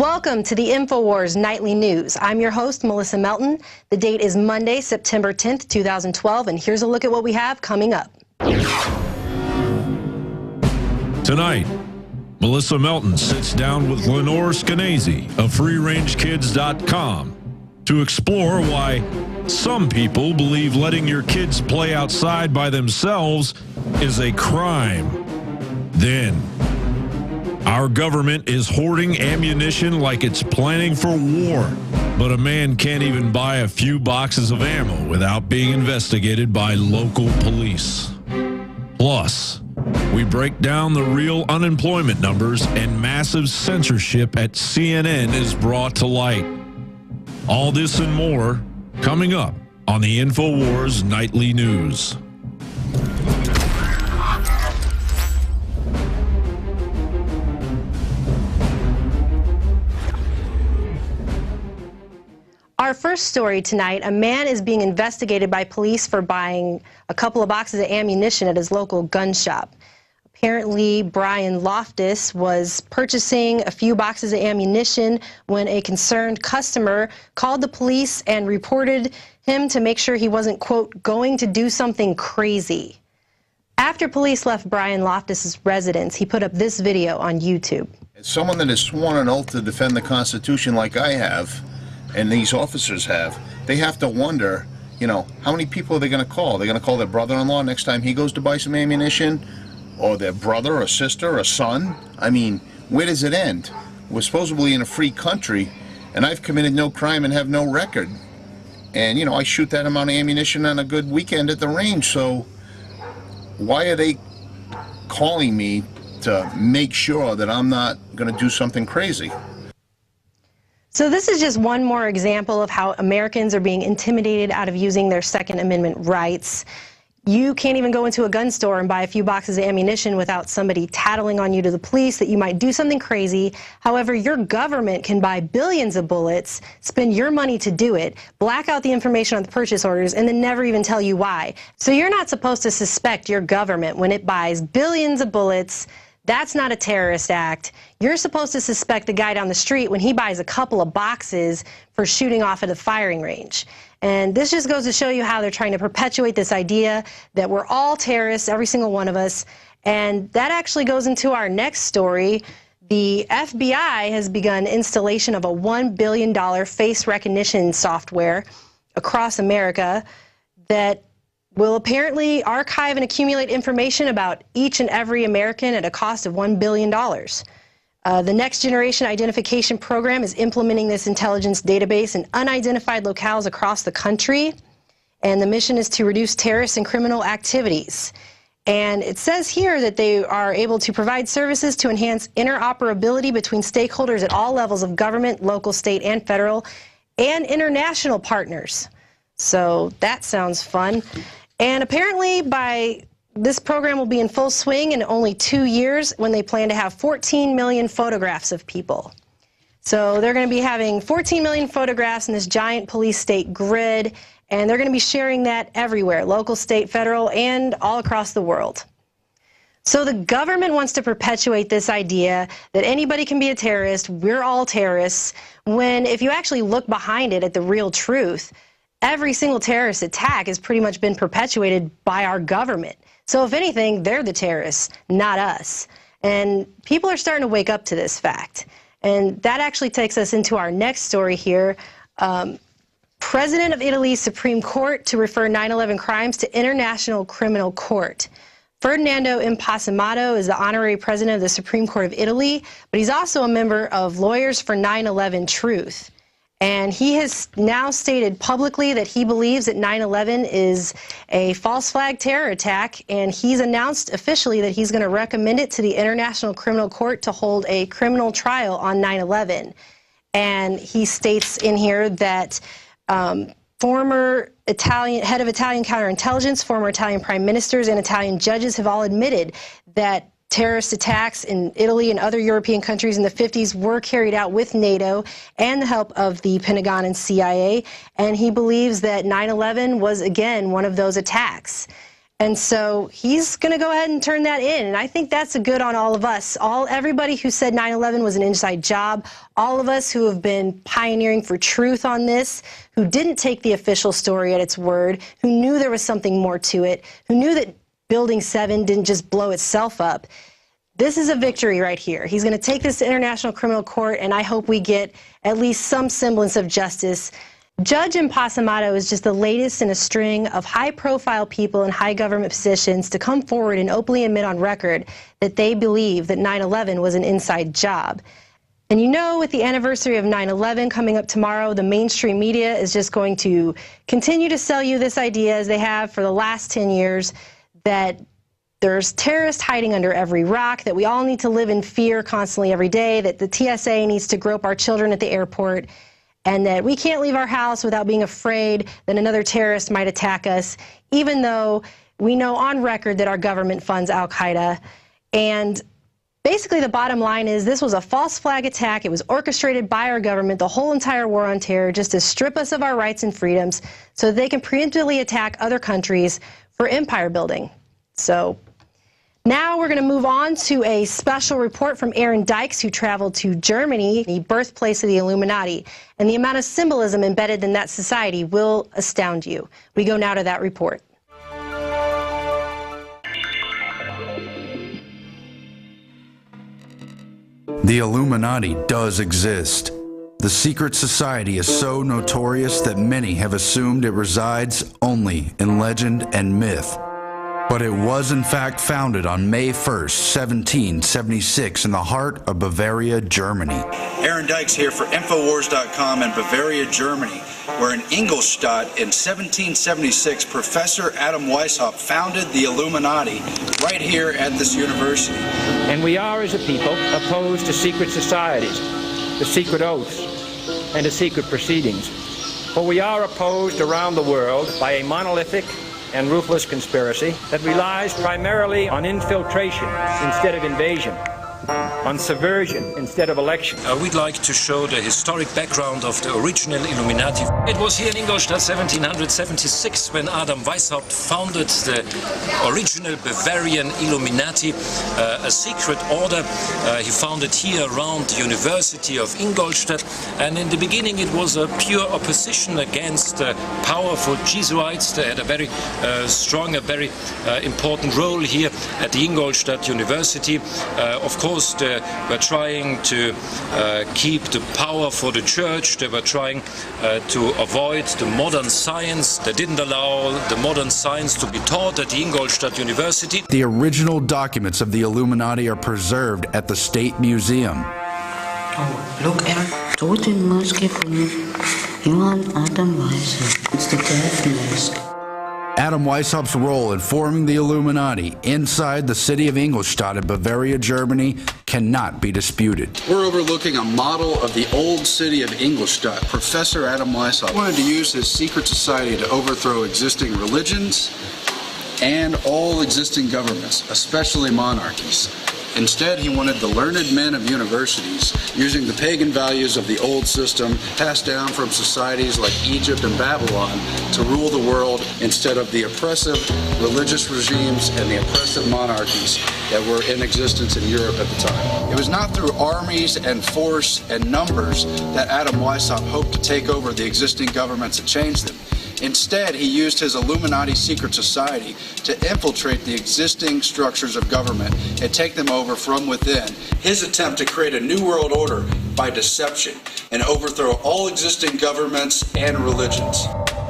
Welcome to the Infowars Nightly News. I'm your host, Melissa Melton. The date is Monday, September 10th, 2012, and here's a look at what we have coming up. Tonight, Melissa Melton sits down with Lenore Skenazy of FreeRangekids.com to explore why some people believe letting your kids play outside by themselves is a crime. Then, our government is hoarding ammunition like it's planning for war, but a man can't even buy a few boxes of ammo without being investigated by local police. Plus, we break down the real unemployment numbers and massive censorship at CNN is brought to light. All this and more coming up on the Infowars Nightly News. Our first story tonight, a man is being investigated by police for buying a couple of boxes of ammunition at his local gun shop. Apparently, Brian Loftus was purchasing a few boxes of ammunition when a concerned customer called the police and reported him to make sure he wasn't, quote, going to do something crazy. After police left Brian Loftus's residence, he put up this video on YouTube. As someone that has sworn an oath to defend the Constitution like I have, and these officers have, they have to wonder, you know, how many people are they going to call? They're going to call their brother-in-law next time he goes to buy some ammunition? Or their brother or sister or son? I mean, where does it end? We're supposedly in a free country, and I've committed no crime and have no record. And, you know, I shoot that amount of ammunition on a good weekend at the range, so why are they calling me to make sure that I'm not going to do something crazy? So this is just one more example of how Americans are being intimidated out of using their Second Amendment rights. You can't even go into a gun store and buy a few boxes of ammunition without somebody tattling on you to the police that you might do something crazy. However, your government can buy billions of bullets, spend your money to do it, black out the information on the purchase orders, and then never even tell you why. So you're not supposed to suspect your government when it buys billions of bullets. That's not a terrorist act. You're supposed to suspect the guy down the street when he buys a couple of boxes for shooting off at a firing range. And this just goes to show you how they're trying to perpetuate this idea that we're all terrorists, every single one of us. And that actually goes into our next story. The FBI has begun installation of a $1 billion face recognition software across America that will apparently archive and accumulate information about each and every American at a cost of $1 billion. The Next Generation Identification Program is implementing this intelligence database in unidentified locales across the country, and the mission is to reduce terrorist and criminal activities. And it says here that they are able to provide services to enhance interoperability between stakeholders at all levels of government, local, state, and federal, and international partners. So that sounds fun. And apparently this program will be in full swing in only 2 years when they plan to have 14 million photographs of people. So they're going to be having 14 million photographs in this giant police state grid, and they're going to be sharing that everywhere, local, state, federal, and all across the world. So the government wants to perpetuate this idea that anybody can be a terrorist, we're all terrorists, when if you actually look behind it at the real truth, every single terrorist attack has pretty much been perpetuated by our government. So if anything, they're the terrorists, not us. And people are starting to wake up to this fact. And that actually takes us into our next story here. President of Italy's Supreme Court to refer 9/11 crimes to International Criminal Court. Ferdinando Impassimato is the honorary president of the Supreme Court of Italy, but he's also a member of Lawyers for 9/11 Truth. And he has now stated publicly that he believes that 9/11 is a false flag terror attack, and he's announced officially that he's going to recommend it to the International Criminal Court to hold a criminal trial on 9/11. And he states in here that former head of Italian counterintelligence, former Italian prime ministers, and Italian judges have all admitted that terrorist attacks in Italy and other European countries in the 50s were carried out with NATO and the help of the Pentagon and CIA, and he believes that 9/11 was, again, one of those attacks. And so he's going to go ahead and turn that in. And I think that's a good on all of us. Everybody who said 9/11 was an inside job, all of us who have been pioneering for truth on this, who didn't take the official story at its word, who knew there was something more to it, who knew that Building 7 didn't just blow itself up. This is a victory right here. He's going to take this to International Criminal Court, and I hope we get at least some semblance of justice. Judge Impassamato is just the latest in a string of high-profile people in high government positions to come forward and openly admit on record that they believe that 9/11 was an inside job. And you know, with the anniversary of 9/11 coming up tomorrow, the mainstream media is just going to continue to sell you this idea, as they have for the last 10 years, that there's terrorists hiding under every rock, that we all need to live in fear constantly every day, that the TSA needs to grope our children at the airport, and that we can't leave our house without being afraid that another terrorist might attack us, even though we know on record that our government funds Al-Qaeda. And basically the bottom line is this was a false flag attack. It was orchestrated by our government, the whole entire war on terror, just to strip us of our rights and freedoms so that they can preemptively attack other countries for empire building. So now we're going to move on to a special report from Aaron Dykes, who traveled to Germany, the birthplace of the Illuminati. And the amount of symbolism embedded in that society will astound you. We go now to that report. The Illuminati does exist. The secret society is so notorious that many have assumed it resides only in legend and myth. But it was in fact founded on May 1st, 1776 in the heart of Bavaria, Germany. Aaron Dykes here for Infowars.com in Bavaria, Germany, where in Ingolstadt in 1776, Professor Adam Weishaupt founded the Illuminati right here at this university. And we are, as a people, opposed to secret societies, to secret oaths, and to secret proceedings. For we are opposed around the world by a monolithic and ruthless conspiracy that relies primarily on infiltration instead of invasion, on subversion instead of election. We'd like to show the historic background of the original Illuminati. It was here in Ingolstadt 1776 when Adam Weishaupt founded the original Bavarian Illuminati, a secret order he founded here around the University of Ingolstadt. And in the beginning it was a pure opposition against the powerful Jesuits. They had a very strong, a very important role here at the Ingolstadt University. Of course, they were trying to keep the power for the church. They were trying to avoid the modern science. They didn't allow the modern science to be taught at the Ingolstadt University. The original documents of the Illuminati are preserved at the State Museum. Oh, look, er tote Maske von Johann Adam Weishaupt. It's the death mask. Adam Weishaupt's role in forming the Illuminati inside the city of Ingolstadt in Bavaria, Germany, cannot be disputed. We're overlooking a model of the old city of Ingolstadt. Professor Adam Weishaupt wanted to use his secret society to overthrow existing religions and all existing governments, especially monarchies. Instead, he wanted the learned men of universities, using the pagan values of the old system passed down from societies like Egypt and Babylon, to rule the world instead of the oppressive religious regimes and the oppressive monarchies that were in existence in Europe at the time. It was not through armies and force and numbers that Adam Weishaupt hoped to take over the existing governments and change them. Instead, he used his Illuminati secret society to infiltrate the existing structures of government and take them over from within. His attempt to create a new world order by deception and overthrow all existing governments and religions.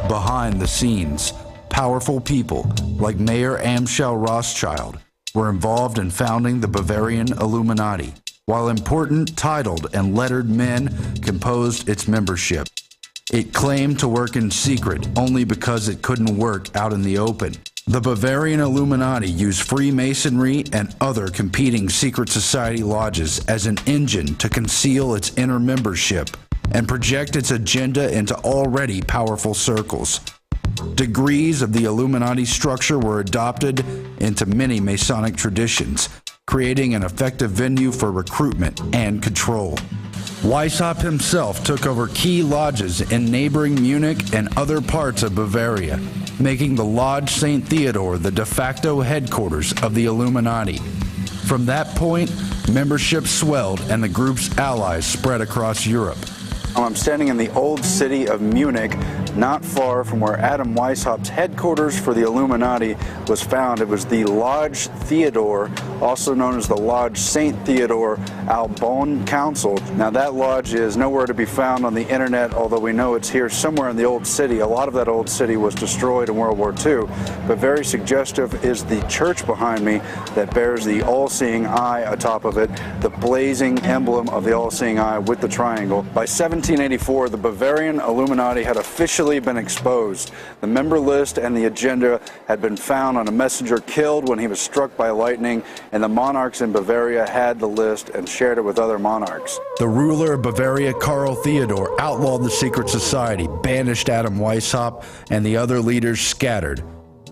Behind the scenes, powerful people like Mayor Amschel Rothschild were involved in founding the Bavarian Illuminati, while important titled and lettered men composed its membership. It claimed to work in secret only because it couldn't work out in the open. The Bavarian Illuminati used Freemasonry and other competing secret society lodges as an engine to conceal its inner membership and project its agenda into already powerful circles. Degrees of the Illuminati structure were adopted into many Masonic traditions, creating an effective venue for recruitment and control. Weishaupt himself took over key lodges in neighboring Munich and other parts of Bavaria, making the Lodge St. Theodore the de facto headquarters of the Illuminati. From that point, membership swelled and the group's allies spread across Europe. I'm standing in the old city of Munich, not far from where Adam Weishaupt's headquarters for the Illuminati was found. It was the Lodge Theodore, also known as the Lodge St. Theodore Albon Council. Now that lodge is nowhere to be found on the internet, although we know it's here somewhere in the old city. A lot of that old city was destroyed in World War II, but very suggestive is the church behind me that bears the all-seeing eye atop of it, the blazing emblem of the all-seeing eye with the triangle. By 1784, the Bavarian Illuminati had officially been exposed. The member list and the agenda had been found on a messenger killed when he was struck by lightning, and the monarchs in Bavaria had the list and shared it with other monarchs. The ruler of Bavaria, Karl Theodor, outlawed the secret society, banished Adam Weishaupt, and the other leaders scattered.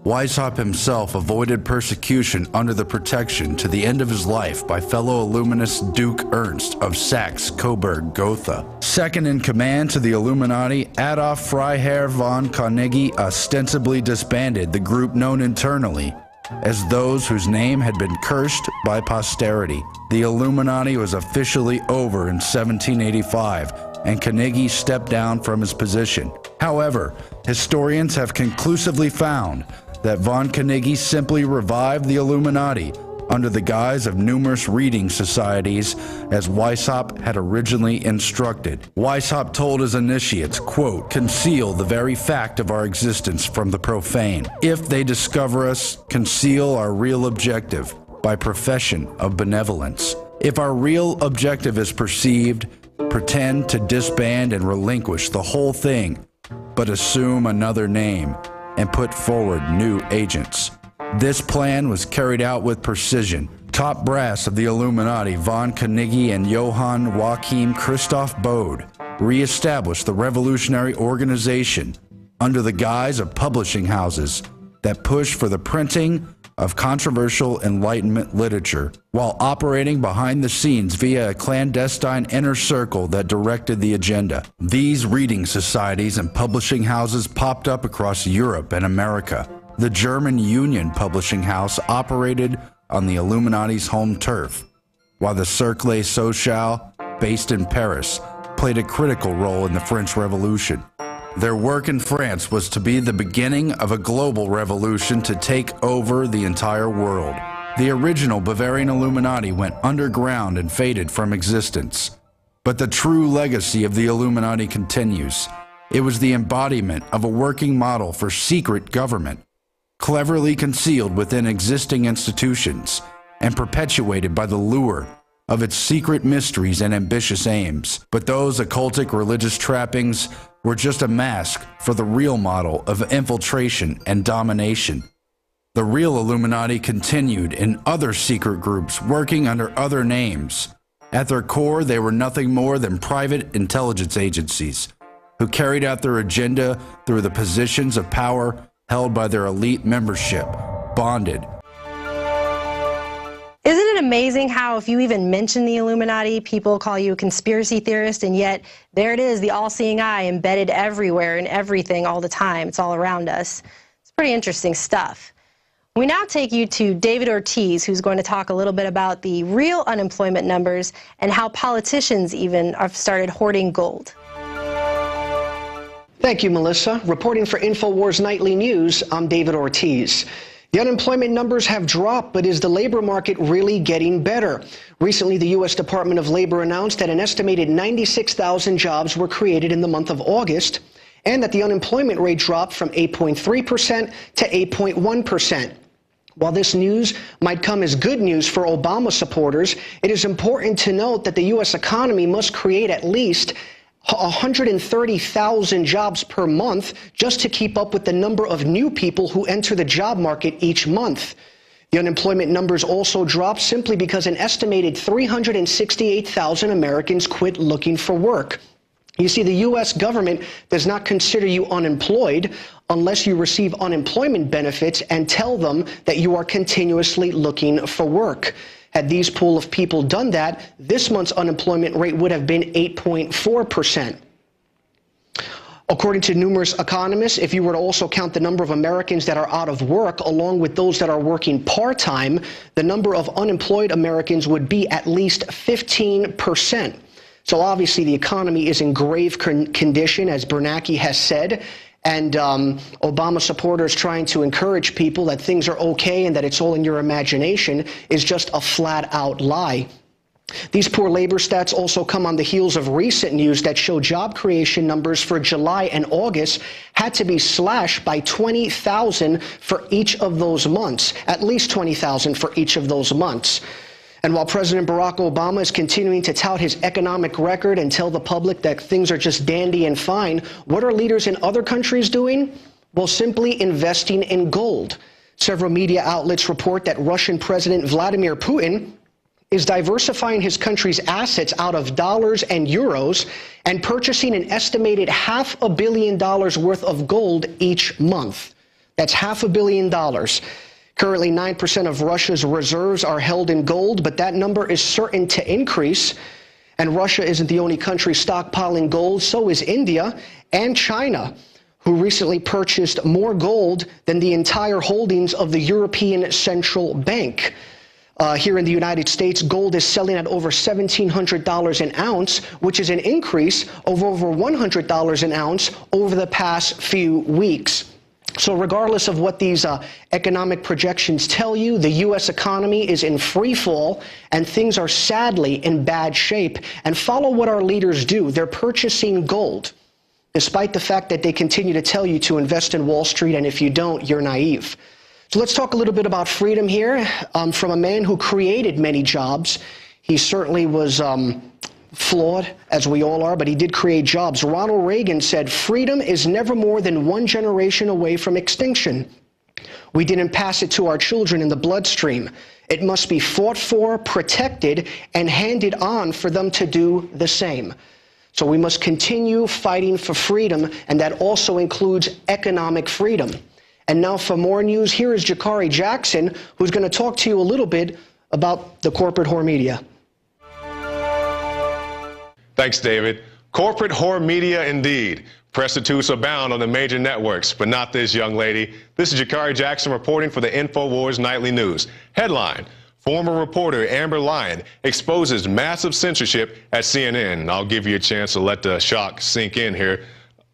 Weishaupt himself avoided persecution under the protection to the end of his life by fellow Illuminist Duke Ernst of Saxe-Coburg-Gotha. Second in command to the Illuminati, Adolf Freiherr von Carnegie ostensibly disbanded the group known internally as those whose name had been cursed by posterity. The Illuminati was officially over in 1785, and Carnegie stepped down from his position. However, historians have conclusively found that von Carnegie simply revived the Illuminati under the guise of numerous reading societies, as Weishaupt had originally instructed. Weishaupt told his initiates, quote, "Conceal the very fact of our existence from the profane. If they discover us, conceal our real objective by profession of benevolence. If our real objective is perceived, pretend to disband and relinquish the whole thing, but assume another name and put forward new agents." This plan was carried out with precision. Top brass of the Illuminati, von Carnegie and Johann Joachim Christoph Bode, re-established the revolutionary organization under the guise of publishing houses that pushed for the printing of controversial Enlightenment literature, while operating behind the scenes via a clandestine inner circle that directed the agenda. These reading societies and publishing houses popped up across Europe and America. The German Union Publishing House operated on the Illuminati's home turf, while the Cercle Social, based in Paris, played a critical role in the French Revolution. Their work in France was to be the beginning of a global revolution to take over the entire world. The original Bavarian Illuminati went underground and faded from existence. But the true legacy of the Illuminati continues. It was the embodiment of a working model for secret government, cleverly concealed within existing institutions and perpetuated by the lure of its secret mysteries and ambitious aims. But those occultic religious trappings were just a mask for the real model of infiltration and domination. The real Illuminati continued in other secret groups working under other names. At their core, they were nothing more than private intelligence agencies who carried out their agenda through the positions of power held by their elite membership, bonded. Isn't it amazing how if you even mention the Illuminati, people call you a conspiracy theorist, and yet there it is, the all-seeing eye embedded everywhere in everything all the time. It's all around us. It's pretty interesting stuff. We now take you to David Ortiz, who's going to talk a little bit about the real unemployment numbers and how politicians even have started hoarding gold. Thank you, Melissa. Reporting for Infowars Nightly News, I'm David Ortiz. The unemployment numbers have dropped, but is the labor market really getting better? Recently, the U.S. Department of Labor announced that an estimated 96,000 jobs were created in the month of August, and that the unemployment rate dropped from 8.3% to 8.1%. While this news might come as good news for Obama supporters, it is important to note that the U.S. economy must create at least 130,000 jobs per month just to keep up with the number of new people who enter the job market each month. The unemployment numbers also dropped simply because an estimated 368,000 Americans quit looking for work. You see, the U.S. government does not consider you unemployed unless you receive unemployment benefits and tell them that you are continuously looking for work. Had these pool of people done that, this month's unemployment rate would have been 8.4%. According to numerous economists, if you were to also count the number of Americans that are out of work along with those that are working part-time, the number of unemployed Americans would be at least 15%. So obviously the economy is in grave condition, as Bernanke has said, and Obama supporters trying to encourage people that things are okay and that it's all in your imagination is just a flat-out lie. These poor labor stats also come on the heels of recent news that show job creation numbers for July and August had to be slashed by 20,000 for each of those months, at least 20,000 for each of those months. And while President Barack Obama is continuing to tout his economic record and tell the public that things are just dandy and fine, what are leaders in other countries doing? Well, simply investing in gold. Several media outlets report that Russian President Vladimir Putin is diversifying his country's assets out of dollars and euros and purchasing an estimated $500 million worth of gold each month. That's $500 million. Currently, 9% of Russia's reserves are held in gold, but that number is certain to increase. And Russia isn't the only country stockpiling gold, so is India and China, who recently purchased more gold than the entire holdings of the European Central Bank. Here in the United States, gold is selling at over $1,700 an ounce, which is an increase of over $100 an ounce over the past few weeks. So regardless of what these economic projections tell you, the U.S. economy is in free fall and things are sadly in bad shape. And follow what our leaders do. They're purchasing gold, despite the fact that they continue to tell you to invest in Wall Street, and if you don't, you're naive. So let's talk a little bit about freedom here. From a man who created many jobs, he certainly was flawed, as we all are, but he did create jobs. Ronald Reagan said, "Freedom is never more than one generation away from extinction. We didn't pass it to our children in the bloodstream. It must be fought for, protected, and handed on for them to do the same." So we must continue fighting for freedom, and that also includes economic freedom. And now for more news, here is Jakari Jackson, who's going to talk to you a little bit about the corporate whore media. Thanks, David. Corporate whore media indeed. Prostitutes abound on the major networks, but not this young lady. This is Jakari Jackson reporting for the Infowars Nightly News. Headline: former reporter Amber Lyon exposes massive censorship at CNN. I'll give you a chance to let the shock sink in here.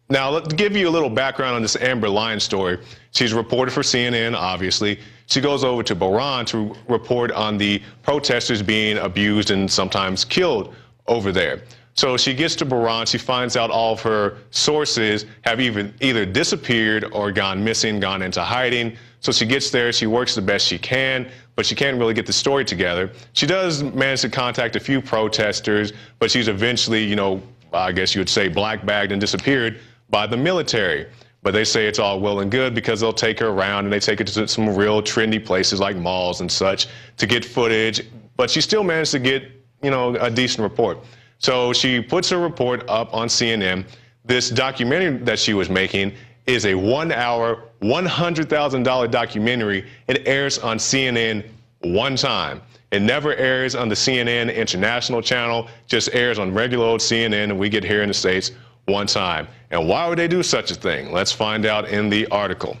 Now, let's give you a little background on this Amber Lyon story. She's a reporter for CNN, obviously. She goes over to Bavarian to report on the protesters being abused and sometimes killed over there. So she gets to Bavarian, she finds out all of her sources have either disappeared or gone missing, gone into hiding. So she gets there, she works the best she can, but she can't really get the story together. She does manage to contact a few protesters, but she's eventually, you know, I guess you would say black-bagged and disappeared by the military. But they say it's all well and good because they'll take her around and they take her to some real trendy places like malls and such to get footage. But she still managed to get, you know, a decent report. So she puts her report up on CNN. This documentary that she was making is a 1 hour, $100,000 documentary. It airs on CNN one time. It never airs on the CNN International channel, just airs on regular old CNN, and we get here in the States one time. And why would they do such a thing? Let's find out in the article.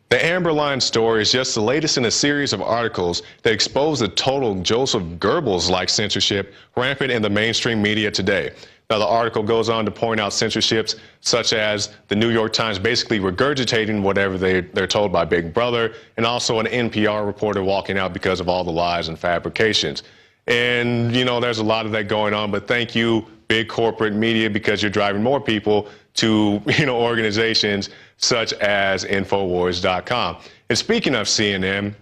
The Amber Lyon story is just the latest in a series of articles that expose the total Joseph Goebbels-like censorship rampant in the mainstream media today. Now, the article goes on to point out censorships such as the New York Times basically regurgitating whatever they're told by Big Brother, and also an NPR reporter walking out because of all the lies and fabrications. And, you know, there's a lot of that going on, but thank you, big corporate media, because you're driving more people to, you know, organizations such as Infowars.com. And speaking of CNN,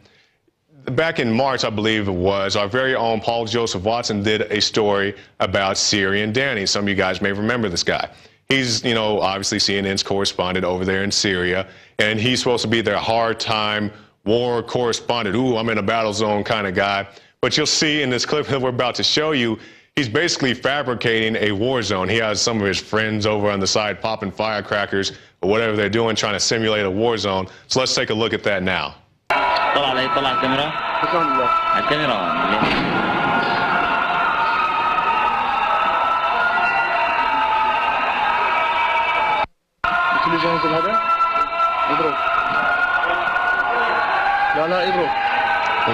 back in March, I believe it was, our very own Paul Joseph Watson did a story about Syrian Danny. Some of you guys may remember this guy. He's, you know, obviously CNN's correspondent over there in Syria, and he's supposed to be their hard-time war correspondent. Ooh, I'm in a battle zone kind of guy. But you'll see in this clip that we're about to show you, he's basically fabricating a war zone. He has some of his friends over on the side popping firecrackers or whatever they're doing, trying to simulate a war zone. So let's take a look at that now. طلع كاميرا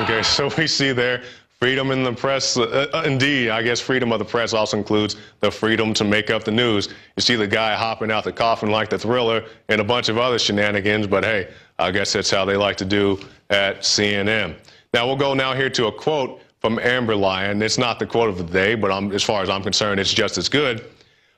Okay, so we see there freedom in the press. Indeed, I guess freedom of the press also includes the freedom to make up the news. You see the guy hopping out the coffin like the Thriller and a bunch of other shenanigans, but hey, I guess that's how they like to do at CNN. Now we'll go now here to a quote from Amber Lyon. It's not the quote of the day, but as far as I'm concerned, it's just as good.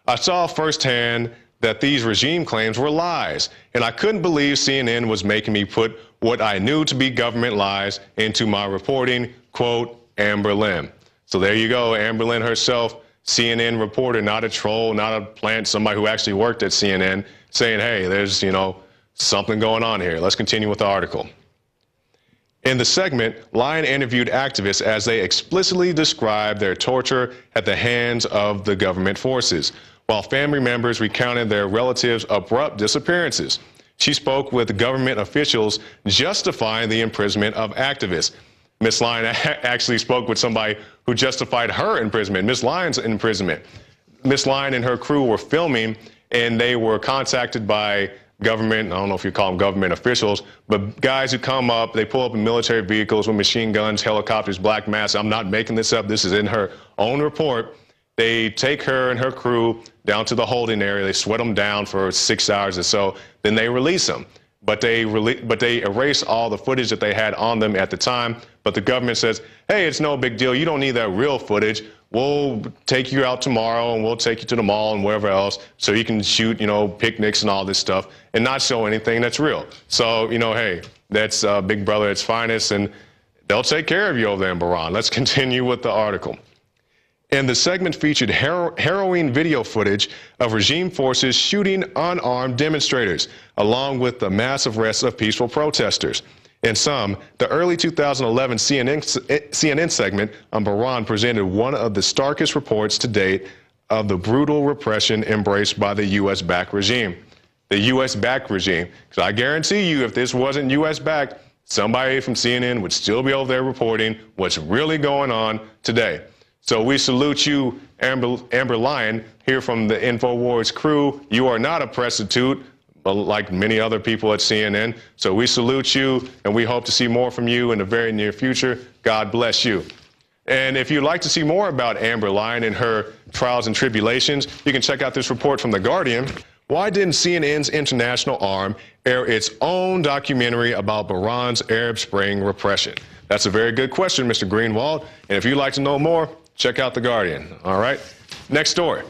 I saw firsthand that these regime claims were lies, and I couldn't believe CNN was making me put what I knew to be government lies into my reporting, quote, Amber Lynn. So there you go, Amber Lynn herself, CNN reporter, not a troll, not a plant, somebody who actually worked at CNN, saying, hey, there's, something going on here. Let's continue with the article. In the segment, Lyon interviewed activists as they explicitly described their torture at the hands of the government forces, while family members recounted their relatives' abrupt disappearances. She spoke with government officials justifying the imprisonment of activists. Ms. Lyon actually spoke with somebody who justified her imprisonment, Ms. Lyon's imprisonment. Ms. Lyon and her crew were filming, and they were contacted by government, I don't know if you call them government officials, but guys who come up, they pull up in military vehicles with machine guns, helicopters, black masks. I'm not making this up. This is in her own report. They take her and her crew down to the holding area. They sweat them down for 6 hours or so. Then they release them. But they erase all the footage that they had on them at the time. But the government says, hey, it's no big deal. You don't need that real footage. We'll take you out tomorrow and we'll take you to the mall and wherever else so you can shoot, picnics and all this stuff and not show anything that's real. So, hey, that's Big Brother at its finest, and they'll take care of you over there in Bahrain. Let's continue with the article. And the segment featured harrowing video footage of regime forces shooting unarmed demonstrators, along with the massive arrests of peaceful protesters. In sum, the early 2011 CNN segment on Bahrain presented one of the starkest reports to date of the brutal repression embraced by the U.S.-backed regime. The U.S.-backed regime. Because I guarantee you, if this wasn't U.S.-backed, somebody from CNN would still be over there reporting what's really going on today. So we salute you, Amber Lyon, here from the Infowars crew. You are not a prostitute, like many other people at CNN. So we salute you, and we hope to see more from you in the very near future. God bless you. And if you'd like to see more about Amber Lyon and her trials and tribulations, you can check out this report from The Guardian. Why didn't CNN's international arm air its own documentary about Bahrain's Arab Spring repression? That's a very good question, Mr. Greenwald. And if you'd like to know more, check out The Guardian. All right. Next story.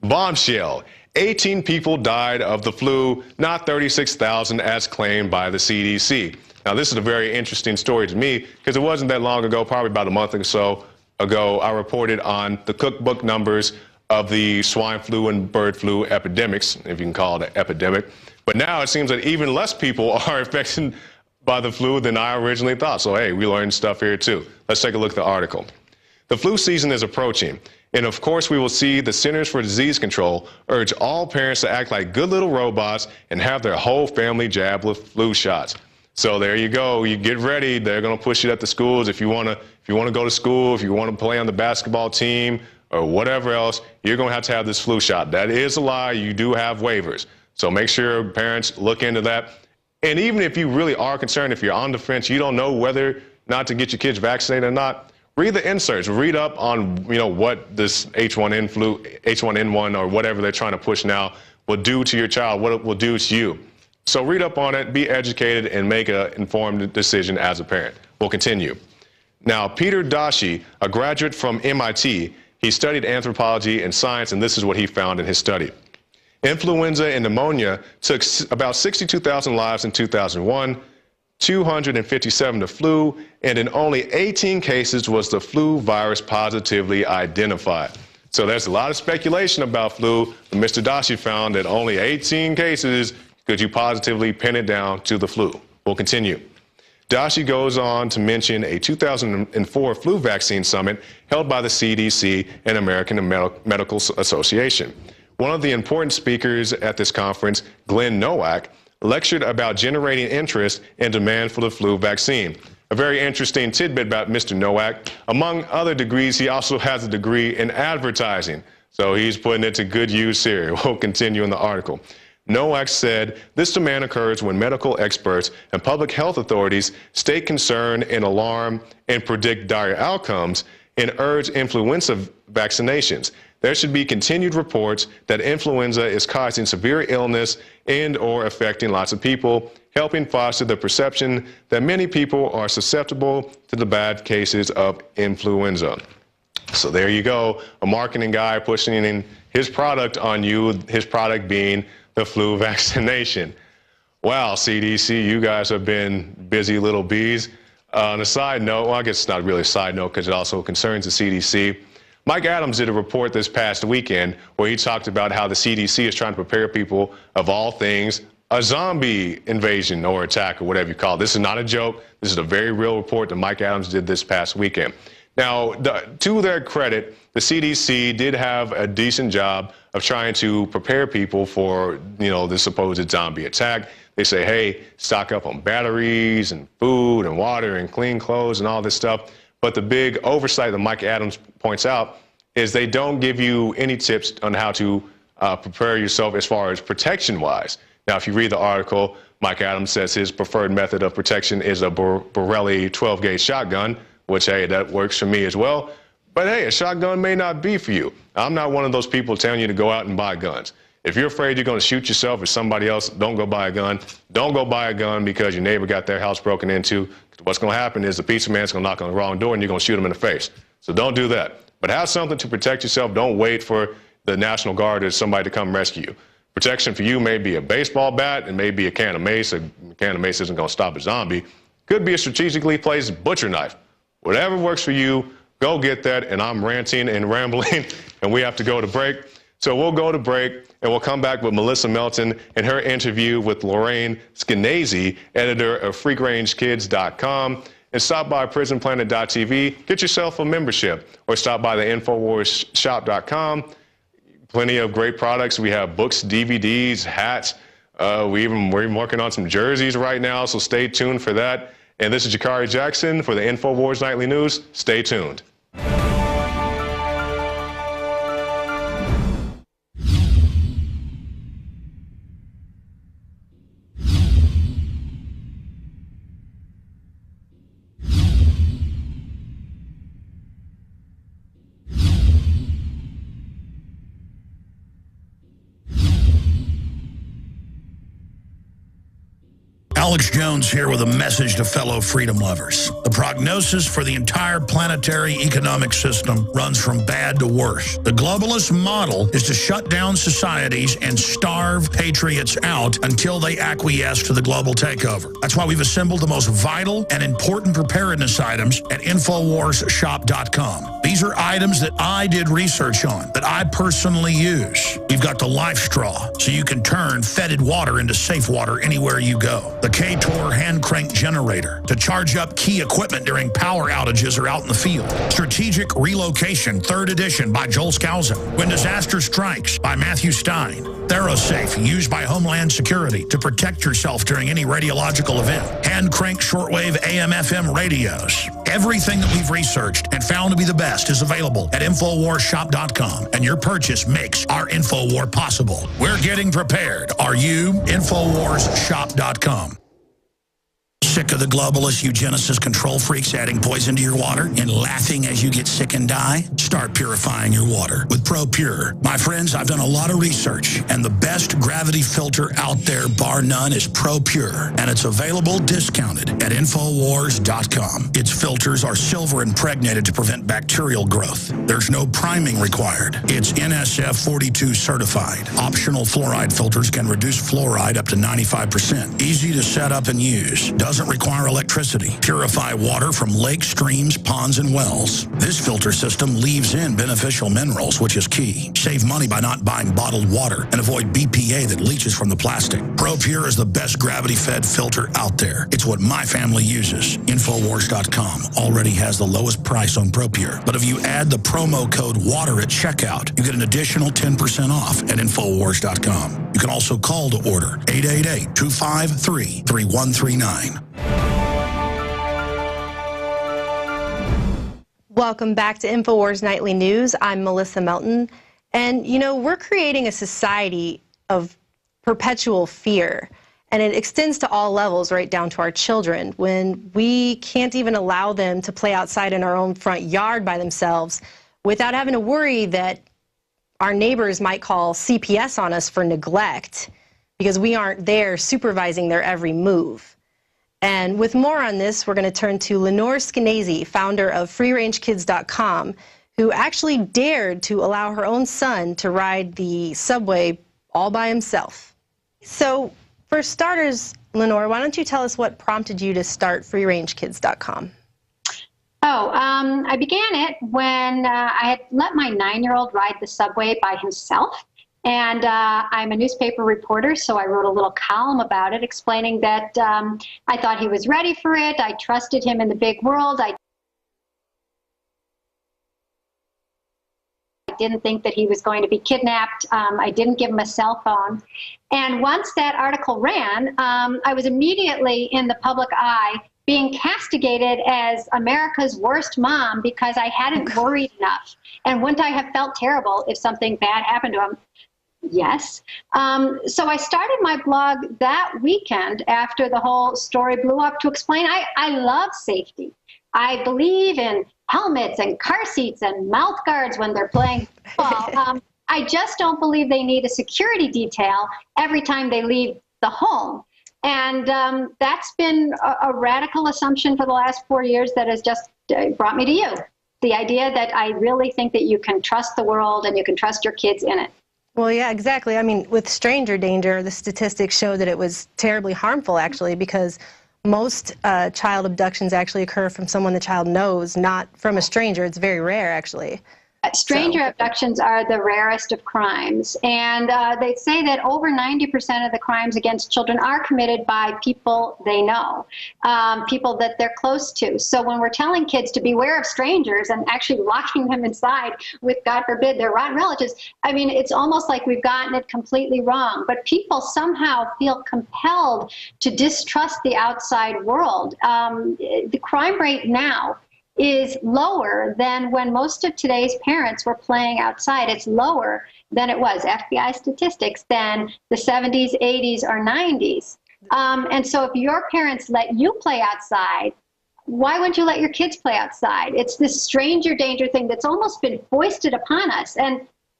Bombshell. 18 people died of the flu, not 36,000 as claimed by the CDC. Now, this is a very interesting story to me because it wasn't that long ago, probably about a month or so ago, I reported on the cookbook numbers of the swine flu and bird flu epidemics, if you can call it an epidemic. But now it seems that even less people are affected by the flu than I originally thought. So, hey, we learned stuff here, too. Let's take a look at the article. The flu season is approaching, and of course we will see the Centers for Disease Control urge all parents to act like good little robots and have their whole family jabbed with flu shots. So there you go. You get ready. They're going to push it at the schools. If you want to go to school, if you want to play on the basketball team or whatever else, you're going to have this flu shot. That is a lie. You do have waivers. So make sure parents look into that. And even if you really are concerned, if you're on the fence, you don't know whether not to get your kids vaccinated or not, read the inserts. Read up on, what this H1N1 or whatever they're trying to push now will do to your child, what it will do to you. So read up on it, be educated, and make an informed decision as a parent. We'll continue. Now, Peter Dashi, a graduate from MIT, he studied anthropology and science, and this is what he found in his study. Influenza and pneumonia took about 62,000 lives in 2001, 257 the flu, and in only 18 cases was the flu virus positively identified. So there's a lot of speculation about flu, but Mr. Dashi found that only 18 cases could you positively pin it down to the flu. We'll continue. Dashi goes on to mention a 2004 flu vaccine summit held by the CDC and American Medical Association. One of the important speakers at this conference, Glenn Nowak, lectured about generating interest and demand for the flu vaccine. a very interesting tidbit about Mr. Nowak. Among other degrees, he also has a degree in advertising. So he's putting it to good use here. We'll continue in the article. Nowak said, this demand occurs when medical experts and public health authorities state concern and alarm and predict dire outcomes and urge influenza vaccinations. There should be continued reports that influenza is causing severe illness and or affecting lots of people, helping foster the perception that many people are susceptible to the bad cases of influenza. So there you go, a marketing guy pushing in his product on you, his product being the flu vaccination. Wow, CDC, you guys have been busy little bees. On a side note, well, I guess it's not really a side note because it also concerns the CDC. Mike Adams did a report this past weekend where he talked about how the CDC is trying to prepare people, of all things, a zombie invasion or attack or whatever you call it. This is not a joke. This is a very real report that Mike Adams did this past weekend. Now, to their credit, the CDC did have a decent job of trying to prepare people for, the supposed zombie attack. They say, hey, stock up on batteries and food and water and clean clothes and all this stuff. But the big oversight that Mike Adams points out is they don't give you any tips on how to prepare yourself as far as protection-wise. Now, if you read the article, Mike Adams says his preferred method of protection is a Borelli 12-gauge shotgun, which, hey, that works for me as well. But, hey, a shotgun may not be for you. I'm not one of those people telling you to go out and buy guns. If you're afraid you're going to shoot yourself or somebody else, don't go buy a gun. Don't go buy a gun because your neighbor got their house broken into. What's going to happen is the pizza man's going to knock on the wrong door and you're going to shoot him in the face. So don't do that. But have something to protect yourself. Don't wait for the National Guard or somebody to come rescue you. Protection for you may be a baseball bat, it may be a can of mace. A can of mace isn't going to stop a zombie. Could be a strategically placed butcher knife. Whatever works for you, go get that. And I'm ranting and rambling, and we have to go to break. So we'll go to break, and we'll come back with Melissa Melton and her interview with Lenore Skenazy, editor of FreeRangekids.com. And stop by PrisonPlanet.tv, get yourself a membership, or stop by the InfoWarsShop.com. Plenty of great products. We have books, DVDs, hats. We're even working on some jerseys right now, so stay tuned for that. And this is Jakari Jackson for the Infowars Nightly News. Stay tuned. Alex Jones here with a message to fellow freedom lovers. The prognosis for the entire planetary economic system runs from bad to worse. The globalist model is to shut down societies and starve patriots out until they acquiesce to the global takeover. That's why we've assembled the most vital and important preparedness items at InfoWarsShop.com. These are items that I did research on, that I personally use. We've got the life straw, so you can turn fetid water into safe water anywhere you go. The K-Tor hand crank generator to charge up key equipment during power outages or out in the field. Strategic Relocation, 3rd edition by Joel Skousen. When Disaster Strikes by Matthew Stein. ThyroSafe, used by Homeland Security to protect yourself during any radiological event. Hand crank shortwave AM/FM radios. Everything that we've researched and found to be the best is available at InfoWarsShop.com, and your purchase makes our InfoWar possible. We're getting prepared. Are you? InfoWarsShop.com. Sick of the globalist eugenicist control freaks adding poison to your water and laughing as you get sick and die? Start purifying your water with ProPure. My friends, I've done a lot of research, and the best gravity filter out there, bar none, is ProPure, and it's available discounted at Infowars.com. Its filters are silver impregnated to prevent bacterial growth. There's no priming required. It's NSF 42 certified. Optional fluoride filters can reduce fluoride up to 95%. Easy to set up and use. Doesn't require electricity. Purify water from lakes, streams, ponds, and wells. This filter system leaves in beneficial minerals, which is key. Save money by not buying bottled water and avoid BPA that leaches from the plastic. ProPure is the best gravity-fed filter out there. It's what my family uses. Infowars.com already has the lowest price on ProPure. But if you add the promo code WATER at checkout, you get an additional 10% off at Infowars.com. You can also call to order 888-253-3139. Welcome back to Infowars Nightly News. I'm Melissa Melton. And, you know, we're creating a society of perpetual fear. And it extends to all levels, right down to our children. When we can't even allow them to play outside in our own front yard by themselves without having to worry that our neighbors might call CPS on us for neglect because we aren't there supervising their every move. And with more on this, we're going to turn to Lenore Skenazy, founder of FreeRangekids.com, who actually dared to allow her own son to ride the subway all by himself. So, for starters, Lenore, why don't you tell us what prompted you to start FreeRangekids.com? I began it when I had let my 9-year-old ride the subway by himself. And I'm a newspaper reporter, so I wrote a little column about it explaining that I thought he was ready for it. I trusted him in the big world. I didn't think that he was going to be kidnapped. I didn't give him a cell phone. And once that article ran, I was immediately in the public eye being castigated as America's worst mom because I hadn't worried enough. And wouldn't I have felt terrible if something bad happened to him? Yes. So I started my blog that weekend after the whole story blew up to explain I love safety. I believe in helmets and car seats and mouth guards when they're playing football. I just don't believe they need a security detail every time they leave the home. And that's been a radical assumption for the last 4 years that has just brought me to you. The idea that I really think that you can trust the world and you can trust your kids in it. Well, yeah, exactly. I mean, with stranger danger, the statistics show that it was terribly harmful, actually, because most child abductions actually occur from someone the child knows, not from a stranger. It's very rare, actually. Stranger abductions are the rarest of crimes, and they say that over 90% of the crimes against children are committed by people they know, people that they're close to. So when we're telling kids to beware of strangers and actually locking them inside with, God forbid, their rotten relatives, I mean, it's almost like we've gotten it completely wrong. But people somehow feel compelled to distrust the outside world. The crime rate now is lower than when most of today's parents were playing outside. It's lower than it was, FBI statistics, than the 70s, 80s, or 90s. And so if your parents let you play outside, why wouldn't you let your kids play outside? It's this stranger danger thing that's almost been foisted upon us.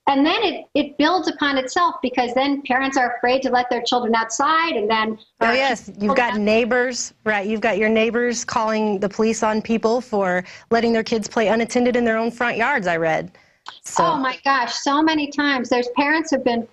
And then it builds upon itself because then parents are afraid to let their children outside, and then... Oh, yes. You've got neighbors, right? You've got your neighbors calling the police on people for letting their kids play unattended in their own front yards, I read. So. Oh, my gosh, so many times. There's parents who have been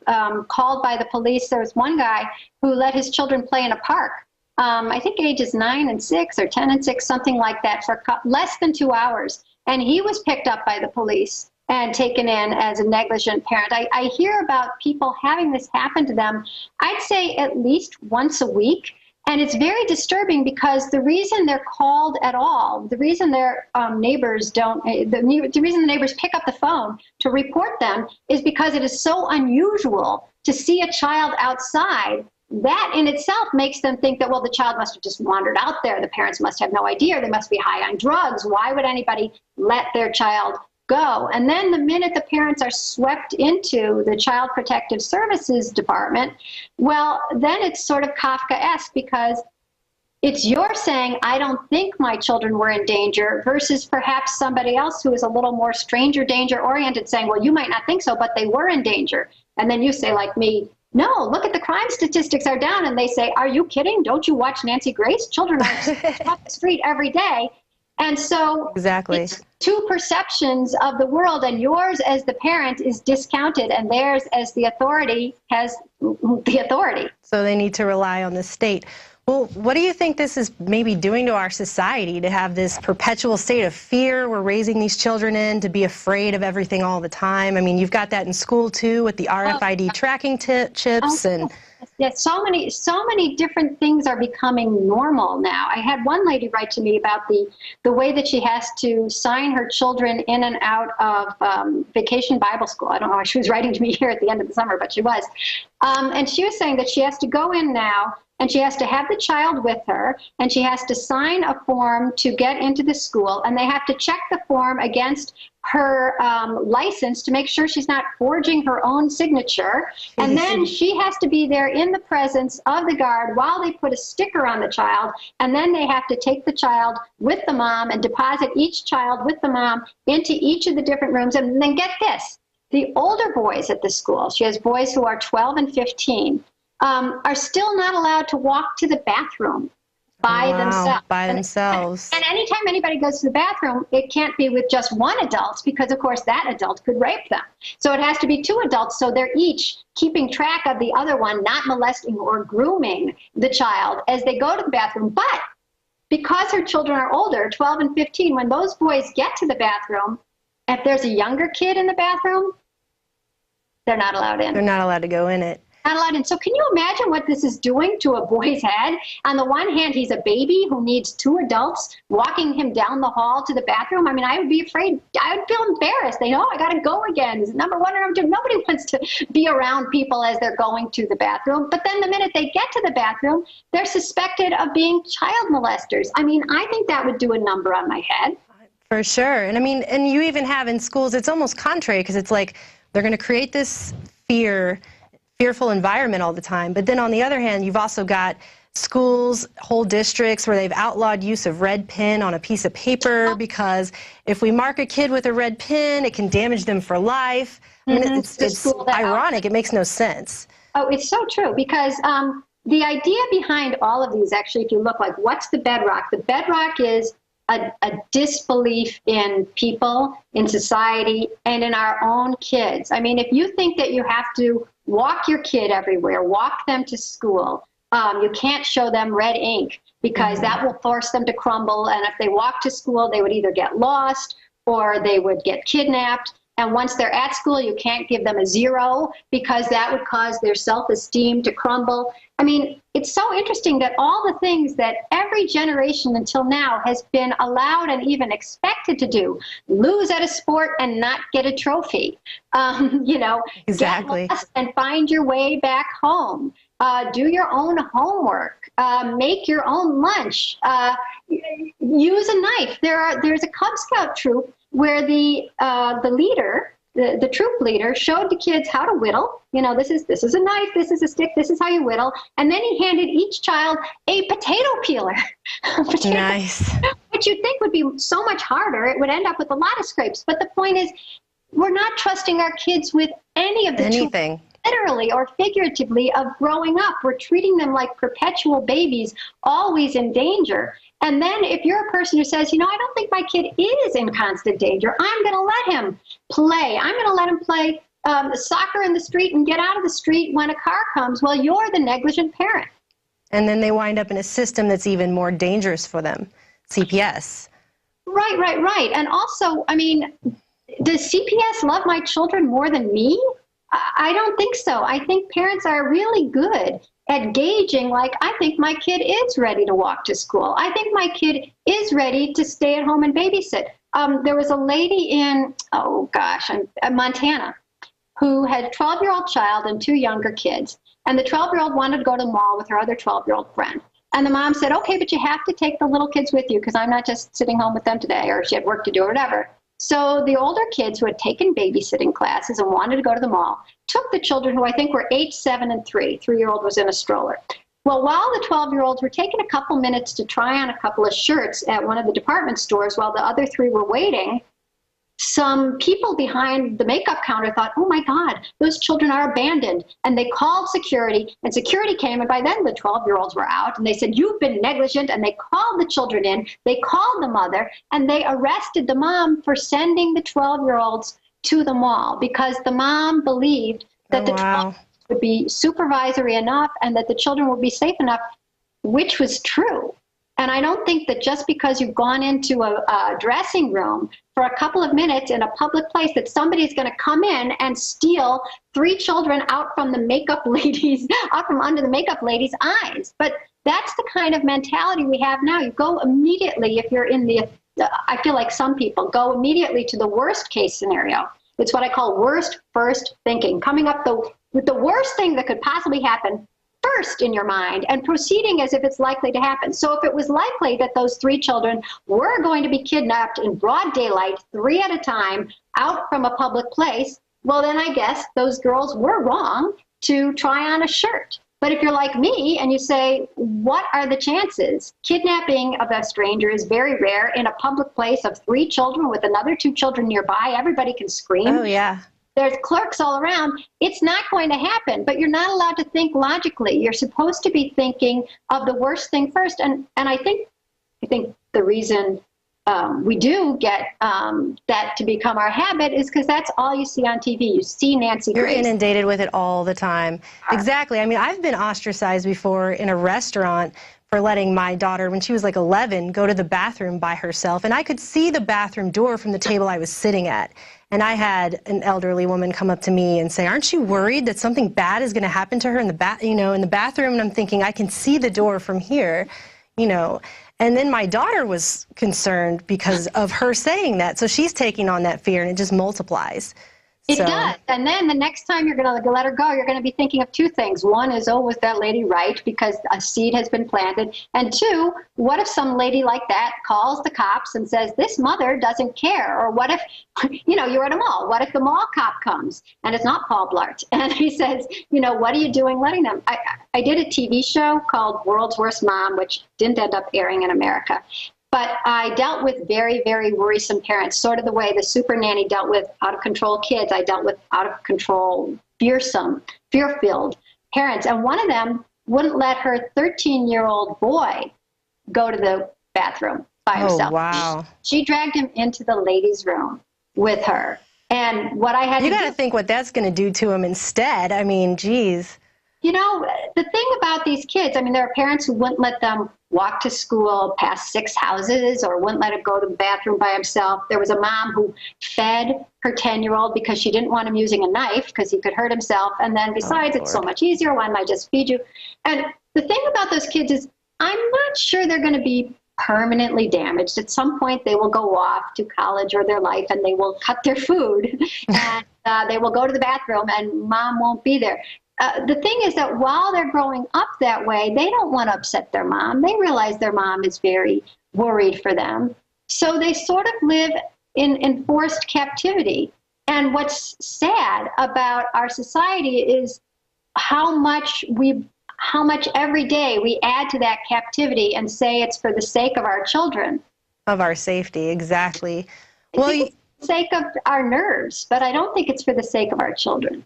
called by the police. There was one guy who let his children play in a park. I think ages 9 and 6 or 10 and 6, something like that, for less than 2 hours. And he was picked up by the police and taken in as a negligent parent. I hear about people having this happen to them, I'd say at least once a week. And it's very disturbing because the reason they're called at all, the reason their neighbors don't, the reason the neighbors pick up the phone to report them is because it is so unusual to see a child outside. That in itself makes them think that, well, the child must have just wandered out there. The parents must have no idea. They must be high on drugs. Why would anybody let their child go? And then the minute the parents are swept into the Child Protective Services Department, well, then it's sort of Kafkaesque because it's you're saying, I don't think my children were in danger, versus perhaps somebody else who is a little more stranger danger oriented saying, well, you might not think so, but they were in danger. And then you say, like me, no, look at the crime statistics are down. And they say, are you kidding? Don't you watch Nancy Grace? Children are off the street every day. And so exactly. It's two perceptions of the world, and yours as the parent is discounted, and theirs as the authority has the authority. So they need to rely on the state. Well, what do you think this is maybe doing to our society, to have this perpetual state of fear we're raising these children in, to be afraid of everything all the time? I mean, you've got that in school, too, with the RFID tracking chips. And yes, so many different things are becoming normal now. I had one lady write to me about the way that she has to sign her children in and out of vacation Bible school. I don't know why she was writing to me here at the end of the summer, but she was. And she was saying that she has to go in now and she has to have the child with her, and she has to sign a form to get into the school, and they have to check the form against her license to make sure she's not forging her own signature. And then she has to be there in the presence of the guard while they put a sticker on the child, and then they have to take the child with the mom and deposit each child with the mom into each of the different rooms. And then get this, the older boys at the school, she has boys who are 12 and 15, are still not allowed to walk to the bathroom by themselves. By themselves. And anytime anybody goes to the bathroom, it can't be with just one adult, because of course that adult could rape them. So it has to be 2 adults, so they're each keeping track of the other one, not molesting or grooming the child as they go to the bathroom. But because her children are older, 12 and 15, when those boys get to the bathroom, if there's a younger kid in the bathroom, they're not allowed in. They're not allowed to go in it. Not allowed in. So can you imagine what this is doing to a boy's head? On the one hand, he's a baby who needs 2 adults walking him down the hall to the bathroom. I mean, I would be afraid. I would feel embarrassed. They know I got to go again. Is it number 1 or number 2? Nobody wants to be around people as they're going to the bathroom. But then the minute they get to the bathroom, they're suspected of being child molesters. I mean, I think that would do a number on my head. For sure. And I mean, and you even have in schools, it's almost contrary, because it's like they're going to create this fearful environment all the time. But then on the other hand, you've also got schools, whole districts where they've outlawed use of red pen on a piece of paper, because if we mark a kid with a red pen, it can damage them for life. I mean, it's ironic. It makes no sense. Oh, it's so true, because the idea behind all of these, actually, if you look, like, what's the bedrock? The bedrock is a disbelief in people, in society, and in our own kids. I mean, if you think that you have to walk your kid everywhere, walk them to school, you can't show them red ink, because that will force them to crumble. And if they walk to school, they would either get lost or they would get kidnapped. And once they're at school, you can't give them a 0, because that would cause their self-esteem to crumble. I mean, it's so interesting that all the things that every generation until now has been allowed and even expected to do, lose at a sport and not get a trophy, you know, exactly, get lost and find your way back home, do your own homework, make your own lunch, use a knife. There's a Cub Scout troop where the leader, the troop leader, showed the kids how to whittle. You know, this is a knife, this is a stick, this is how you whittle. And then he handed each child a potato peeler. Nice. Which you'd think would be so much harder. It would end up with a lot of scrapes. But the point is, we're not trusting our kids with any of the anything. Tools, literally or figuratively, of growing up. We're treating them like perpetual babies, always in danger. And then if you're a person who says, you know, I don't think my kid is in constant danger, I'm going to let him play. I'm going to let him play soccer in the street and get out of the street when a car comes. Well, you're the negligent parent. And then they wind up in a system that's even more dangerous for them, CPS. Right. And also, I mean, does CPS love my children more than me? I don't think so. I think parents are really good at gauging, like, I think my kid is ready to walk to school. I think my kid is ready to stay at home and babysit. There was a lady in, Montana, who had a 12-year-old child and 2 younger kids. And the 12-year-old wanted to go to the mall with her other 12-year-old friend. And the mom said, okay, but you have to take the little kids with you, because I'm not just sitting home with them today, or she had work to do or whatever. So the older kids who had taken babysitting classes and wanted to go to the mall took the children, who I think were 8, 7, and 3. 3-year-old was in a stroller. Well, while the 12-year-olds were taking a couple minutes to try on a couple of shirts at one of the department stores while the other 3 were waiting, some people behind the makeup counter thought, oh my God, those children are abandoned. And they called security, and security came, and by then the 12-year-olds were out, and they said, you've been negligent, and they called the children in, they called the mother, and they arrested the mom for sending the 12-year-olds to the mall, because the mom believed that the 12 would be supervisory enough and that the children would be safe enough, which was true. And I don't think that just because you've gone into a dressing room for a couple of minutes in a public place that somebody's going to come in and steal 3 children out from the makeup ladies, out from under the makeup lady's eyes. But that's the kind of mentality we have now. You go immediately, if you're in the, I feel like some people go immediately to the worst case scenario. It's what I call worst first thinking, coming up with the worst thing that could possibly happen first in your mind and proceeding as if it's likely to happen. So if it was likely that those 3 children were going to be kidnapped in broad daylight, 3 at a time, out from a public place, well, then I guess those girls were wrong to try on a shirt. But if you're like me and you say, what are the chances? Kidnapping of a stranger is very rare in a public place of 3 children with another 2 children nearby. Everybody can scream. Oh, yeah. There's clerks all around. It's not going to happen, but you're not allowed to think logically. You're supposed to be thinking of the worst thing first. And I think the reason we do get that to become our habit is because that's all you see on TV. You see Nancy Grace. You're inundated with it all the time. Exactly. I mean, I've been ostracized before in a restaurant for letting my daughter, when she was like 11, go to the bathroom by herself. And I could see the bathroom door from the table I was sitting at. And I had an elderly woman come up to me and say, aren't you worried that something bad is going to happen to her in the bathroom? And I'm thinking, I can see the door from here, And then my daughter was concerned because of her saying that. So she's taking on that fear, and it just multiplies. It does. And then the next time you're going to let her go, you're going to be thinking of 2 things. One is, oh, was that lady right? Because a seed has been planted. And 2, what if some lady like that calls the cops and says, this mother doesn't care? Or what if, you're at a mall. What if the mall cop comes and it's not Paul Blart? And he says, what are you doing letting them? I did a TV show called World's Worst Mom, which didn't end up airing in America. But I dealt with very, very worrisome parents, sort of the way the super nanny dealt with out-of-control kids. I dealt with out-of-control, fear-filled parents. And one of them wouldn't let her 13-year-old boy go to the bathroom by himself. Oh, wow. She dragged him into the ladies' room with her. And what I had You got to think what that's going to do to him instead. I mean, geez. The thing about these kids, there are parents who wouldn't let them walk to school past 6 houses or wouldn't let him go to the bathroom by himself. There was a mom who fed her 10-year-old because she didn't want him using a knife because he could hurt himself. And then besides, it's so much easier. Why don't I just feed you? And the thing about those kids is I'm not sure they're going to be permanently damaged. At some point, they will go off to college or their life and they will cut their food and they will go to the bathroom and mom won't be there. The thing is that while they're growing up that way, they don't want to upset their mom. They realize their mom is very worried for them. So they sort of live in enforced captivity. And what's sad about our society is how much every day we add to that captivity and say it's for the sake of our children. Of our safety, exactly. I think it's for the sake of our nerves, but I don't think it's for the sake of our children.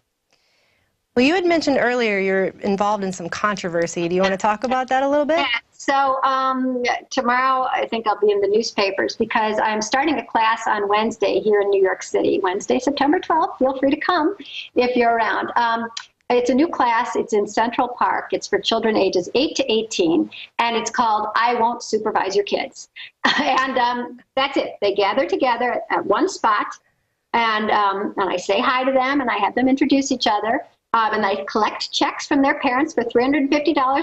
Well, you had mentioned earlier you're involved in some controversy. Do you want to talk about that a little bit? So tomorrow I think I'll be in the newspapers because I'm starting a class on Wednesday here in New York City. Wednesday, September 12th. Feel free to come if you're around. It's a new class. It's in Central Park. It's for children ages 8 to 18, and it's called I Won't Supervise Your Kids. And that's it. They gather together at one spot, and I say hi to them, and I have them introduce each other. And I collect checks from their parents for $350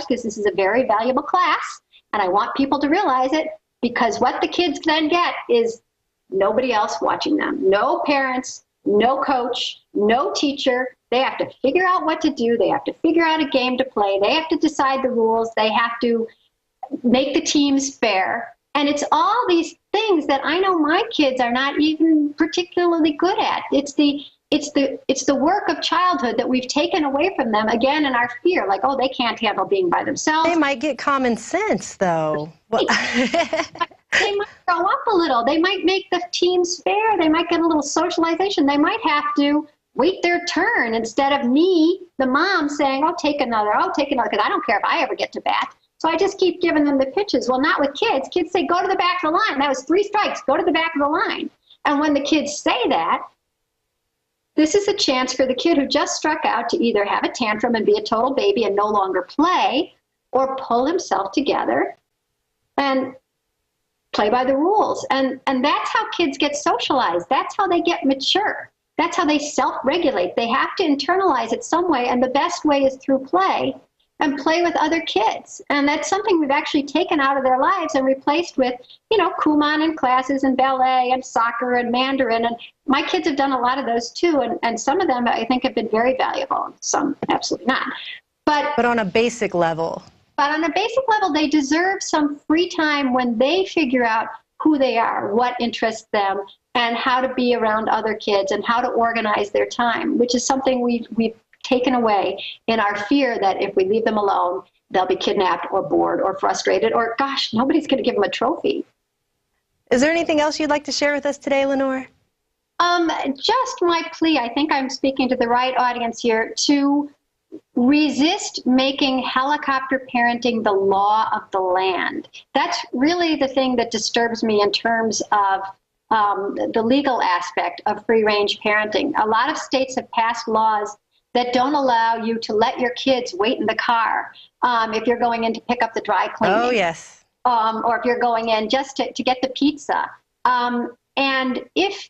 because this is a very valuable class. And I want people to realize it because what the kids then get is nobody else watching them. No parents, no coach, no teacher. They have to figure out what to do. They have to figure out a game to play. They have to decide the rules. They have to make the teams fair. And it's all these things that I know my kids are not even particularly good at. It's the work of childhood that we've taken away from them, again, in our fear, like, oh, they can't handle being by themselves. They might get common sense, though. They might grow up a little. They might make the teams fair. They might get a little socialization. They might have to wait their turn instead of me, the mom, saying, oh, take another, because I don't care if I ever get to bat. So I just keep giving them the pitches. Well, not with kids. Kids say, go to the back of the line. That was 3 strikes. Go to the back of the line. And when the kids say that, this is a chance for the kid who just struck out to either have a tantrum and be a total baby and no longer play, or pull himself together and play by the rules. And that's how kids get socialized. That's how they get mature. That's how they self-regulate. They have to internalize it some way, and the best way is through play and play with other kids. And that's something we've actually taken out of their lives and replaced with, Kumon and classes and ballet and soccer and Mandarin. And my kids have done a lot of those too. And some of them I think have been very valuable. Some absolutely not. But on a basic level. But on a basic level, they deserve some free time when they figure out who they are, what interests them, and how to be around other kids and how to organize their time, which is something we've taken away in our fear that if we leave them alone, they'll be kidnapped or bored or frustrated or, gosh, nobody's going to give them a trophy. Is there anything else you'd like to share with us today, Lenore? Just my plea, I think I'm speaking to the right audience here, to resist making helicopter parenting the law of the land. That's really the thing that disturbs me in terms of the legal aspect of free-range parenting. A lot of states have passed laws that don't allow you to let your kids wait in the car if you're going in to pick up the dry cleaning. Oh, yes. Or if you're going in just to get the pizza. And if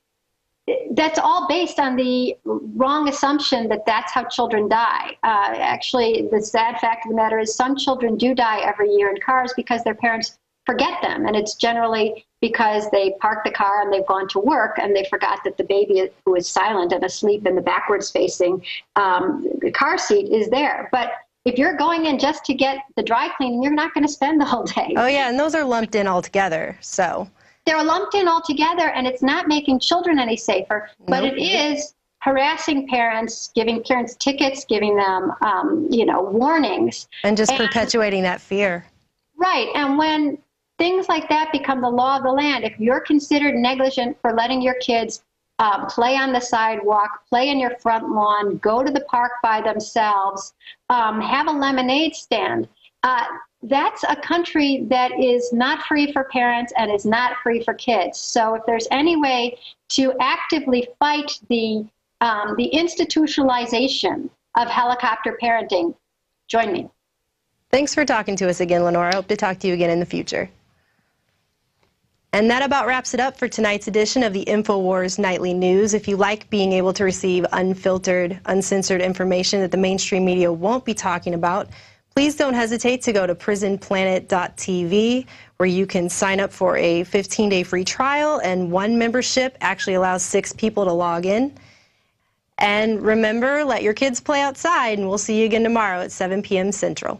that's all based on the wrong assumption that that's how children die. Actually, the sad fact of the matter is some children do die every year in cars because their parents forget them. And it's generally because they parked the car and they've gone to work and they forgot that the baby who is silent and asleep in the backwards facing car seat is there. But if you're going in just to get the dry cleaning, you're not going to spend the whole day. Oh, yeah, and those are lumped in all together, so. They're lumped in all together, and it's not making children any safer, but it is harassing parents, giving parents tickets, giving them, warnings. And just perpetuating that fear. Right, and when things like that become the law of the land, if you're considered negligent for letting your kids play on the sidewalk, play in your front lawn, go to the park by themselves, have a lemonade stand, that's a country that is not free for parents and is not free for kids. So if there's any way to actively fight the institutionalization of helicopter parenting, join me. Thanks for talking to us again, Lenore. I hope to talk to you again in the future. And that about wraps it up for tonight's edition of the Infowars Nightly News. If you like being able to receive unfiltered, uncensored information that the mainstream media won't be talking about, please don't hesitate to go to prisonplanet.tv, where you can sign up for a 15-day free trial, and one membership actually allows 6 people to log in. And remember, let your kids play outside, and we'll see you again tomorrow at 7 p.m. Central.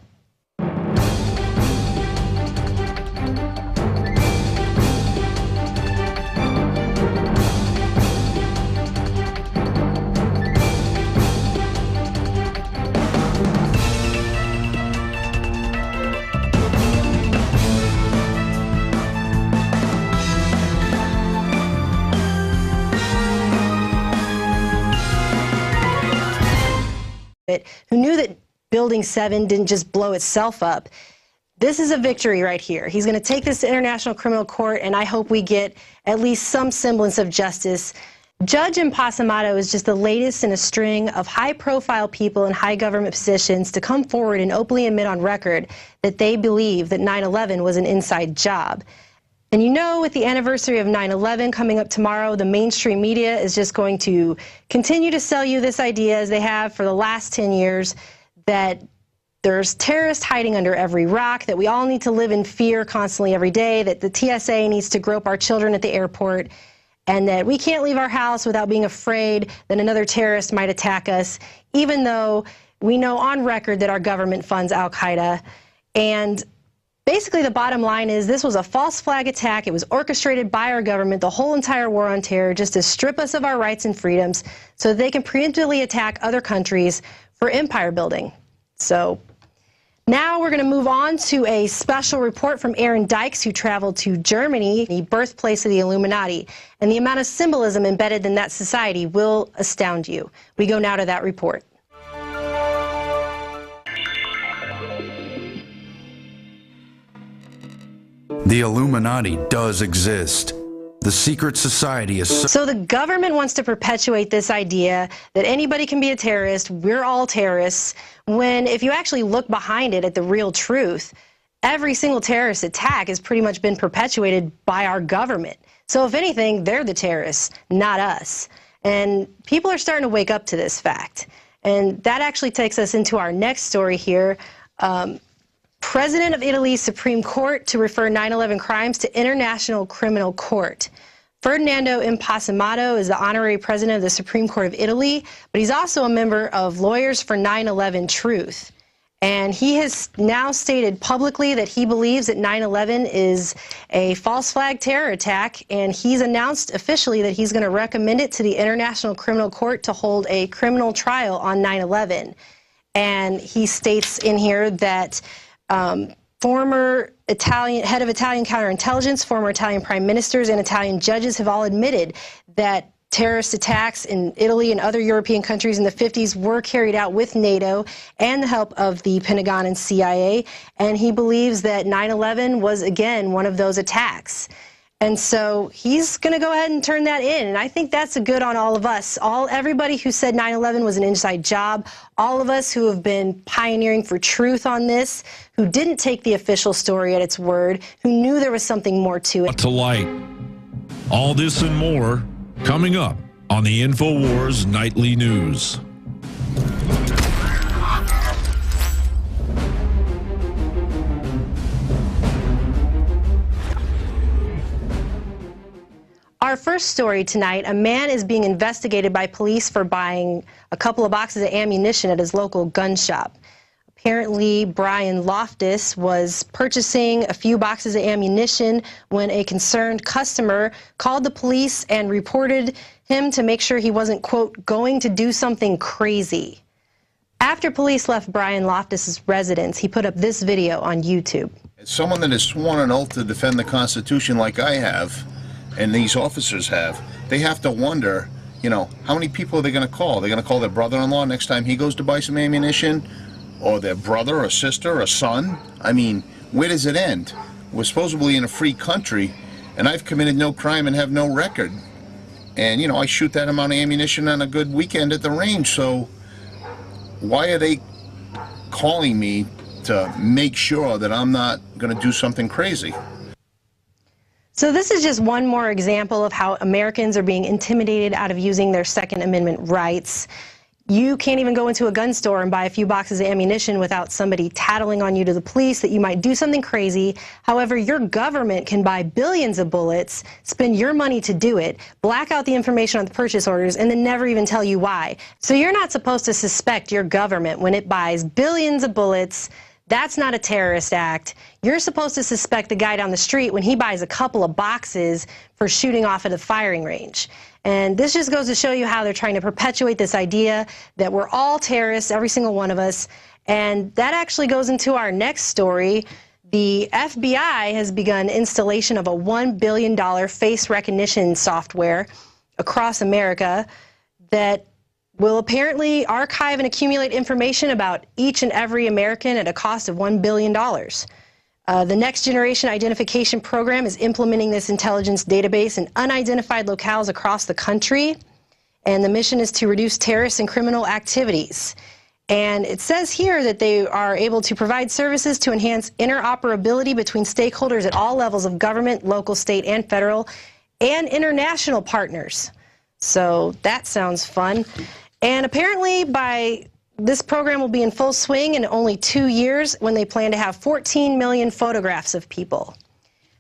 Who knew that Building 7 didn't just blow itself up. This is a victory right here. He's going to take this to International Criminal Court, and I hope we get at least some semblance of justice. Judge Impassamato is just the latest in a string of high-profile people in high government positions to come forward and openly admit on record that they believe that 9/11 was an inside job. And you know, with the anniversary of 9/11 coming up tomorrow, the mainstream media is just going to continue to sell you this idea, as they have for the last 10 years, that there's terrorists hiding under every rock, that we all need to live in fear constantly every day, that the TSA needs to grope our children at the airport, and that we can't leave our house without being afraid that another terrorist might attack us, even though we know on record that our government funds Al-Qaeda. And basically, the bottom line is this was a false flag attack. It was orchestrated by our government, the whole entire war on terror, just to strip us of our rights and freedoms so that they can preemptively attack other countries for empire building. So now we're going to move on to a special report from Aaron Dykes, who traveled to Germany, the birthplace of the Illuminati. And the amount of symbolism embedded in that society will astound you. We go now to that report. The Illuminati does exist. The secret society is so the government wants to perpetuate this idea that anybody can be a terrorist, we're all terrorists, when if you actually look behind it at the real truth, every single terrorist attack has pretty much been perpetuated by our government. So if anything, they're the terrorists, not us. And people are starting to wake up to this fact. And that actually takes us into our next story here. President of Italy's Supreme Court to refer 9/11 crimes to International Criminal Court. Ferdinando Impassamato is the honorary president of the Supreme Court of Italy, but he's also a member of Lawyers for 9/11 Truth. And he has now stated publicly that he believes that 9/11 is a false flag terror attack, and he's announced officially that he's going to recommend it to the International Criminal Court to hold a criminal trial on 9/11. And he states in here that former head of Italian counterintelligence, former Italian prime ministers, and Italian judges have all admitted that terrorist attacks in Italy and other European countries in the 50s were carried out with NATO and the help of the Pentagon and CIA. And he believes that 9/11 was, again, one of those attacks. And so he's going to go ahead and turn that in. And I think that's a good on all of us. Everybody who said 9/11 was an inside job, all of us who have been pioneering for truth on this, who didn't take the official story at its word, who knew there was something more to it. To light. All this and more coming up on the Infowars Nightly News. Our first story tonight, a man is being investigated by police for buying a couple of boxes of ammunition at his local gun shop. Apparently, Brian Loftus was purchasing a few boxes of ammunition when a concerned customer called the police and reported him to make sure he wasn't, quote, going to do something crazy. After police left Brian Loftus's residence, he put up this video on YouTube. As someone that has sworn an oath to defend the Constitution like I have, and these officers have, they have to wonder, you know, how many people are they going to call? They're going to call their brother-in-law next time he goes to buy some ammunition? Or their brother or sister or son? I mean, where does it end? We're supposedly in a free country, and I've committed no crime and have no record. And, you know, I shoot that amount of ammunition on a good weekend at the range, so why are they calling me to make sure that I'm not going to do something crazy? So this is just one more example of how Americans are being intimidated out of using their Second Amendment rights. You can't even go into a gun store and buy a few boxes of ammunition without somebody tattling on you to the police that you might do something crazy. However, your government can buy billions of bullets, spend your money to do it, black out the information on the purchase orders, and then never even tell you why. So you're not supposed to suspect your government when it buys billions of bullets. That's not a terrorist act. You're supposed to suspect the guy down the street when he buys a couple of boxes for shooting off at a firing range. And this just goes to show you how they're trying to perpetuate this idea that we're all terrorists, every single one of us. And that actually goes into our next story. The FBI has begun installation of a $1 billion face recognition software across America that will apparently archive and accumulate information about each and every American at a cost of $1 billion. The Next Generation Identification Program is implementing this intelligence database in unidentified locales across the country, and the mission is to reduce terrorist and criminal activities. And it says here that they are able to provide services to enhance interoperability between stakeholders at all levels of government, local, state, and federal, and international partners. So that sounds fun. And apparently this program will be in full swing in only 2 years when they plan to have 14 million photographs of people.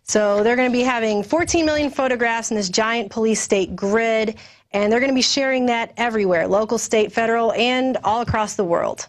So they're going to be having 14 million photographs in this giant police state grid, and they're going to be sharing that everywhere, local, state, federal, and all across the world.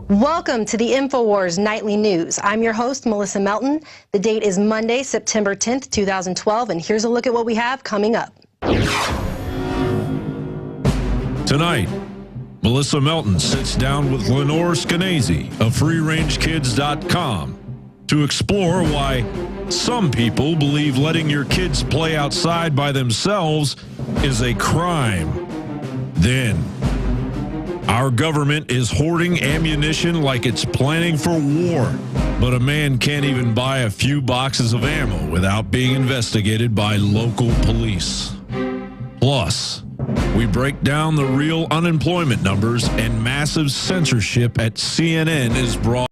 Welcome to the Infowars Nightly News. I'm your host, Melissa Melton. The date is Monday, September 10th, 2012, and here's a look at what we have coming up. Tonight, Melissa Melton sits down with Lenore Skenazy of FreeRangekids.com to explore why some people believe letting your kids play outside by themselves is a crime. Then, Our government is hoarding ammunition like it's planning for war. But a man can't even buy a few boxes of ammo without being investigated by local police. Plus, we break down the real unemployment numbers, and massive censorship at CNN is brought